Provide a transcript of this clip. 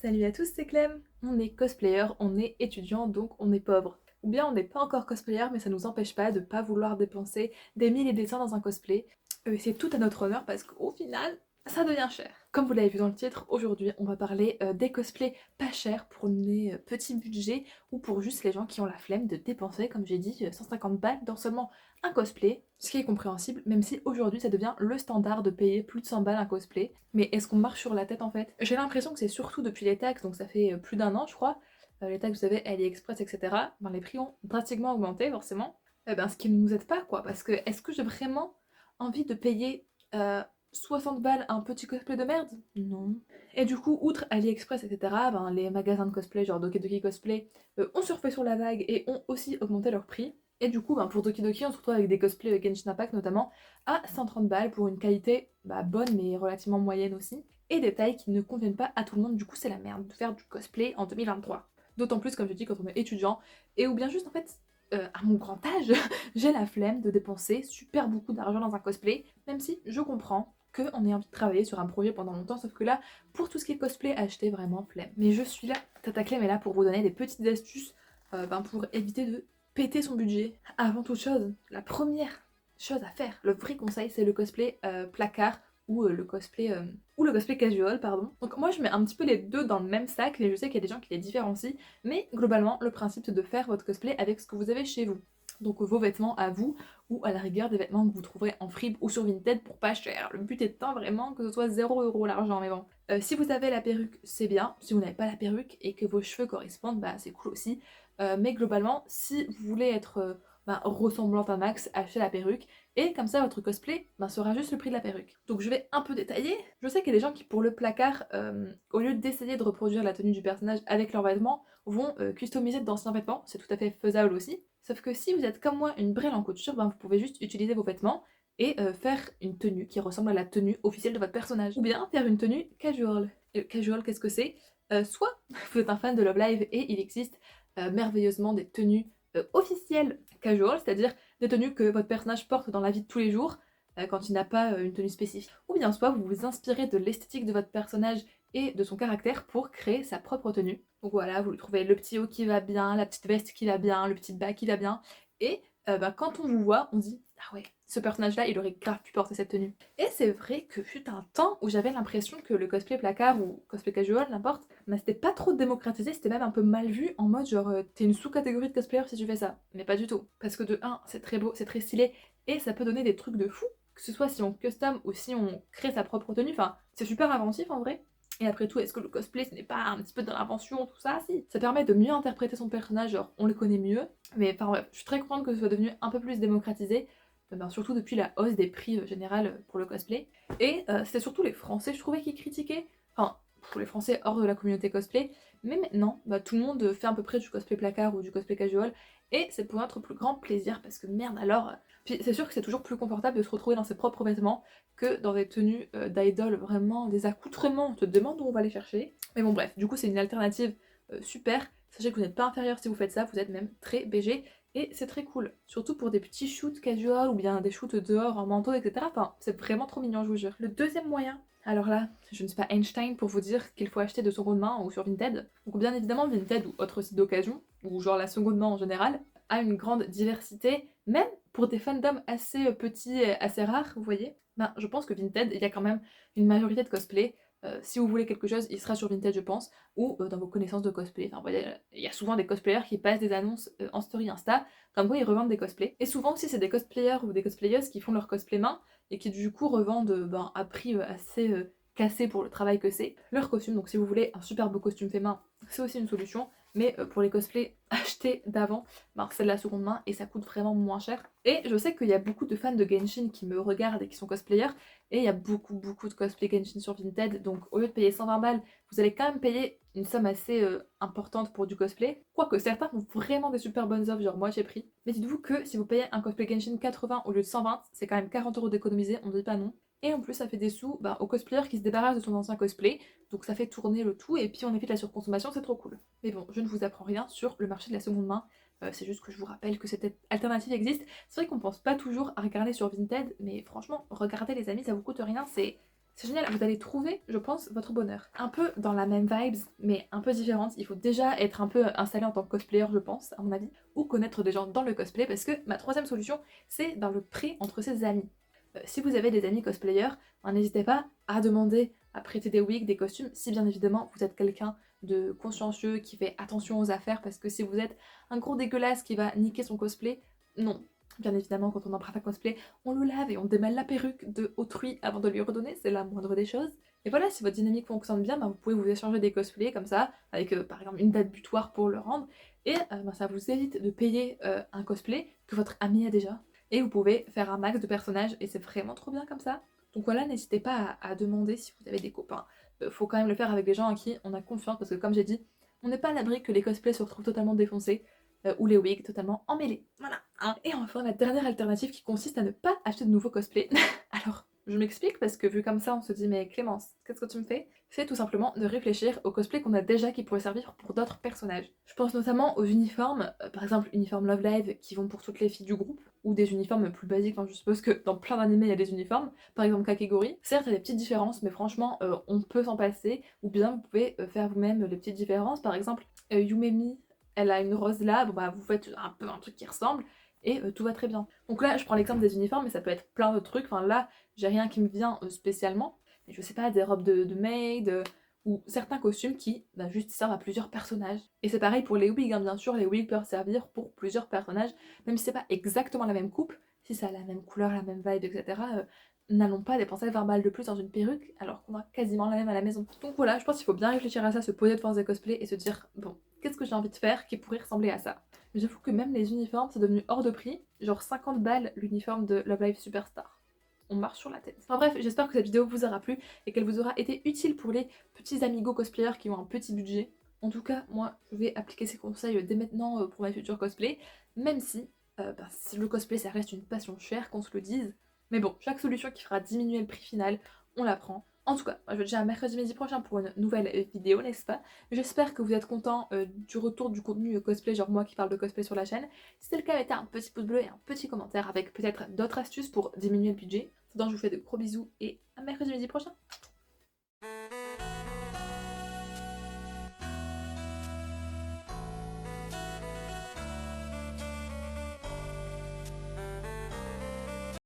Salut à tous, c'est Clem. On est cosplayer, on est étudiant, donc on est pauvre. Ou bien on n'est pas encore cosplayer, mais ça nous empêche pas de pas vouloir dépenser des milliers et des cents dans un cosplay. C'est tout à notre honneur parce qu'au final, ça devient cher. Comme vous l'avez vu dans le titre, aujourd'hui on va parler des cosplays pas chers pour les petits budgets ou pour juste les gens qui ont la flemme de dépenser, comme j'ai dit, 150 balles dans seulement un cosplay. Ce qui est compréhensible, même si aujourd'hui ça devient le standard de payer plus de 100 balles un cosplay. Mais est-ce qu'on marche sur la tête en fait? J'ai l'impression que c'est surtout depuis les taxes, donc ça fait plus d'un an je crois, les taxes vous savez, AliExpress, etc. Ben, les prix ont drastiquement augmenté forcément. Ce qui ne nous aide pas quoi, parce que est-ce que j'ai vraiment envie de payer 60 balles un petit cosplay de merde? Non. Et du coup, outre AliExpress, etc., ben, les magasins de cosplay, genre Doki Cosplay, ont surfé sur la vague et ont aussi augmenté leur prix. Et du coup, ben, pour Doki Doki, on se retrouve avec des cosplays Genshin Impact notamment à 130 balles pour une qualité bonne mais relativement moyenne aussi. Et des tailles qui ne conviennent pas à tout le monde, du coup c'est la merde de faire du cosplay en 2023. D'autant plus, comme je dis, quand on est étudiant, et ou bien juste en fait, à mon grand âge, j'ai la flemme de dépenser super beaucoup d'argent dans un cosplay, même si je comprends qu'on ait envie de travailler sur un projet pendant longtemps, sauf que là, pour tout ce qui est cosplay, acheter vraiment flemme. Mais je suis là, Tata Clem est là pour vous donner des petites astuces pour éviter de péter son budget. Avant toute chose, la première chose à faire, le vrai conseil, c'est le cosplay placard ou le cosplay casual, pardon. Donc moi je mets un petit peu les deux dans le même sac, et je sais qu'il y a des gens qui les différencient, mais globalement le principe c'est de faire votre cosplay avec ce que vous avez chez vous. Donc vos vêtements à vous, ou à la rigueur des vêtements que vous trouverez en fripe ou sur Vinted pour pas cher. Le but étant vraiment que ce soit 0 € l'argent, mais bon. Si vous avez la perruque, c'est bien. Si vous n'avez pas la perruque et que vos cheveux correspondent, bah c'est cool aussi. Mais globalement, si vous voulez être ressemblante à max, achetez la perruque. Et comme ça, votre cosplay sera juste le prix de la perruque. Donc je vais un peu détailler. Je sais qu'il y a des gens qui, pour le placard, au lieu d'essayer de reproduire la tenue du personnage avec leurs vêtements, vont customiser d'anciens vêtements. C'est tout à fait faisable aussi. Sauf que si vous êtes comme moi une brêle en couture, vous pouvez juste utiliser vos vêtements et faire une tenue qui ressemble à la tenue officielle de votre personnage. Ou bien faire une tenue casual. Et casual, qu'est-ce que c'est? Soit vous êtes un fan de Love Live et il existe merveilleusement des tenues officielles casual, c'est-à-dire des tenues que votre personnage porte dans la vie de tous les jours quand il n'a pas une tenue spécifique. Ou bien soit vous vous inspirez de l'esthétique de votre personnage et de son caractère pour créer sa propre tenue. Donc voilà, vous lui trouvez le petit haut qui va bien, la petite veste qui va bien, le petit bas qui va bien, et quand on vous voit, on dit « Ah ouais, ce personnage-là, il aurait grave pu porter cette tenue ». Et c'est vrai que fut un temps où j'avais l'impression que le cosplay placard ou cosplay casual, n'importe, c'était pas trop démocratisé, c'était même un peu mal vu, en mode genre t'es une sous-catégorie de cosplayer si tu fais ça. Mais pas du tout. Parce que de un, c'est très beau, c'est très stylé, et ça peut donner des trucs de fou, que ce soit si on custom ou si on crée sa propre tenue, enfin, c'est super inventif en vrai. Et après tout, est-ce que le cosplay, ce n'est pas un petit peu de l'invention, tout ça? Si. Ça permet de mieux interpréter son personnage, genre on le connaît mieux. Mais enfin bref, je suis très contente que ce soit devenu un peu plus démocratisé, surtout depuis la hausse des prix général pour le cosplay. Et c'était surtout les Français, je trouvais, qui critiquaient. Enfin, pour les Français hors de la communauté cosplay. Mais maintenant, tout le monde fait à peu près du cosplay placard ou du cosplay casual. Et c'est pour notre plus grand plaisir, parce que merde alors... Puis c'est sûr que c'est toujours plus confortable de se retrouver dans ses propres vêtements que dans des tenues d'idol, vraiment des accoutrements, on te demande où on va les chercher. Mais bon bref, du coup c'est une alternative super. Sachez que vous n'êtes pas inférieur si vous faites ça, vous êtes même très BG. Et c'est très cool, surtout pour des petits shoots casual ou bien des shoots dehors en manteau, etc. Enfin, c'est vraiment trop mignon, je vous jure. Le deuxième moyen, alors là, je ne suis pas Einstein pour vous dire qu'il faut acheter de seconde main ou sur Vinted. Donc bien évidemment, Vinted ou autre site d'occasion, ou genre la seconde main en général, a une grande diversité, même pour des fandoms assez petits et assez rares, vous voyez. Je pense que Vinted, il y a quand même une majorité de cosplay. Si vous voulez quelque chose, il sera sur Vinted, je pense, ou dans vos connaissances de cosplay. Enfin, vous voyez, il y a souvent des cosplayers qui passent des annonces en story Insta, comme quoi ils revendent des cosplays. Et souvent aussi, c'est des cosplayers ou des cosplayeuses qui font leur cosplay main et qui du coup revendent à prix assez cassé pour le travail que c'est, leur costume. Donc si vous voulez un super beau costume fait main, c'est aussi une solution. Mais pour les cosplays achetés d'avant, c'est de la seconde main et ça coûte vraiment moins cher. Et je sais qu'il y a beaucoup de fans de Genshin qui me regardent et qui sont cosplayers, et il y a beaucoup de cosplay Genshin sur Vinted, donc au lieu de payer 120 balles, vous allez quand même payer une somme assez importante pour du cosplay. Quoique certains font vraiment des super bonnes offres, genre moi j'ai pris. Mais dites-vous que si vous payez un cosplay Genshin 80 au lieu de 120, c'est quand même 40 € d'économiser, on ne dit pas non. Et en plus ça fait des sous au cosplayer qui se débarrasse de son ancien cosplay, donc ça fait tourner le tout, et puis on évite la surconsommation, c'est trop cool. Mais bon, je ne vous apprends rien sur le marché de la seconde main, c'est juste que je vous rappelle que cette alternative existe. C'est vrai qu'on pense pas toujours à regarder sur Vinted, mais franchement, regardez les amis, ça vous coûte rien, C'est génial, vous allez trouver, je pense, votre bonheur. Un peu dans la même vibes, mais un peu différente. Il faut déjà être un peu installé en tant que cosplayer, je pense, à mon avis, ou connaître des gens dans le cosplay, parce que ma troisième solution, c'est dans le pré entre ses amis. Si vous avez des amis cosplayers, n'hésitez pas à demander à prêter des wigs, des costumes, si bien évidemment vous êtes quelqu'un de consciencieux, qui fait attention aux affaires, parce que si vous êtes un gros dégueulasse qui va niquer son cosplay, non. Bien évidemment, quand on emprunte un cosplay, on le lave et on démêle la perruque de autrui avant de lui redonner, c'est la moindre des choses. Et voilà, si votre dynamique fonctionne bien, vous pouvez vous échanger des cosplays comme ça, avec par exemple une date butoir pour le rendre, et ça vous évite de payer un cosplay que votre ami a déjà. Et vous pouvez faire un max de personnages, et c'est vraiment trop bien comme ça. Donc voilà, n'hésitez pas à demander si vous avez des copains. Faut quand même le faire avec des gens en qui on a confiance, parce que comme j'ai dit, on n'est pas à l'abri que les cosplays se retrouvent totalement défoncés, ou les wigs totalement emmêlés. Voilà. Hein. Et enfin, la dernière alternative qui consiste à ne pas acheter de nouveaux cosplays. Alors, je m'explique parce que vu comme ça, on se dit mais Clémence, qu'est-ce que tu me fais? C'est tout simplement de réfléchir aux cosplays qu'on a déjà qui pourraient servir pour d'autres personnages. Je pense notamment aux uniformes, par exemple uniformes Love Live qui vont pour toutes les filles du groupe, ou des uniformes plus basiques, je suppose que dans plein d'animés il y a des uniformes, par exemple Kakegori. Certes, il y a des petites différences, mais franchement, on peut s'en passer, ou bien vous pouvez faire vous-même les petites différences. Par exemple, Yumemi, elle a une rose là, vous faites un peu un truc qui ressemble, et tout va très bien. Donc là, je prends l'exemple des uniformes, mais ça peut être plein d'autres trucs. Enfin là, j'ai rien qui me vient spécialement, mais je sais pas, des robes de maid, ou certains costumes qui juste servent à plusieurs personnages. Et c'est pareil pour les wigs, bien sûr, les wigs peuvent servir pour plusieurs personnages, même si c'est pas exactement la même coupe, si ça a la même couleur, la même vibe, etc. N'allons pas dépenser 20 balles de plus dans une perruque alors qu'on a quasiment la même à la maison. Donc voilà, je pense qu'il faut bien réfléchir à ça, se poser devant des cosplays et se dire, bon, qu'est-ce que j'ai envie de faire qui pourrait ressembler à ça? J'avoue que même les uniformes, c'est devenu hors de prix, genre 50 balles l'uniforme de Love Live Superstar. On marche sur la tête. Enfin bref, j'espère que cette vidéo vous aura plu et qu'elle vous aura été utile pour les petits amigos cosplayers qui ont un petit budget. En tout cas, moi, je vais appliquer ces conseils dès maintenant pour mes futurs cosplays, même si le cosplay, ça reste une passion chère, qu'on se le dise. Mais bon, chaque solution qui fera diminuer le prix final, on la prend. En tout cas, moi, je vous dis à mercredi midi prochain pour une nouvelle vidéo, n'est-ce pas? J'espère que vous êtes contents du retour du contenu cosplay, genre moi qui parle de cosplay sur la chaîne. Si c'est le cas, mettez un petit pouce bleu et un petit commentaire avec peut-être d'autres astuces pour diminuer le budget. Sinon, je vous fais de gros bisous et à mercredi midi prochain.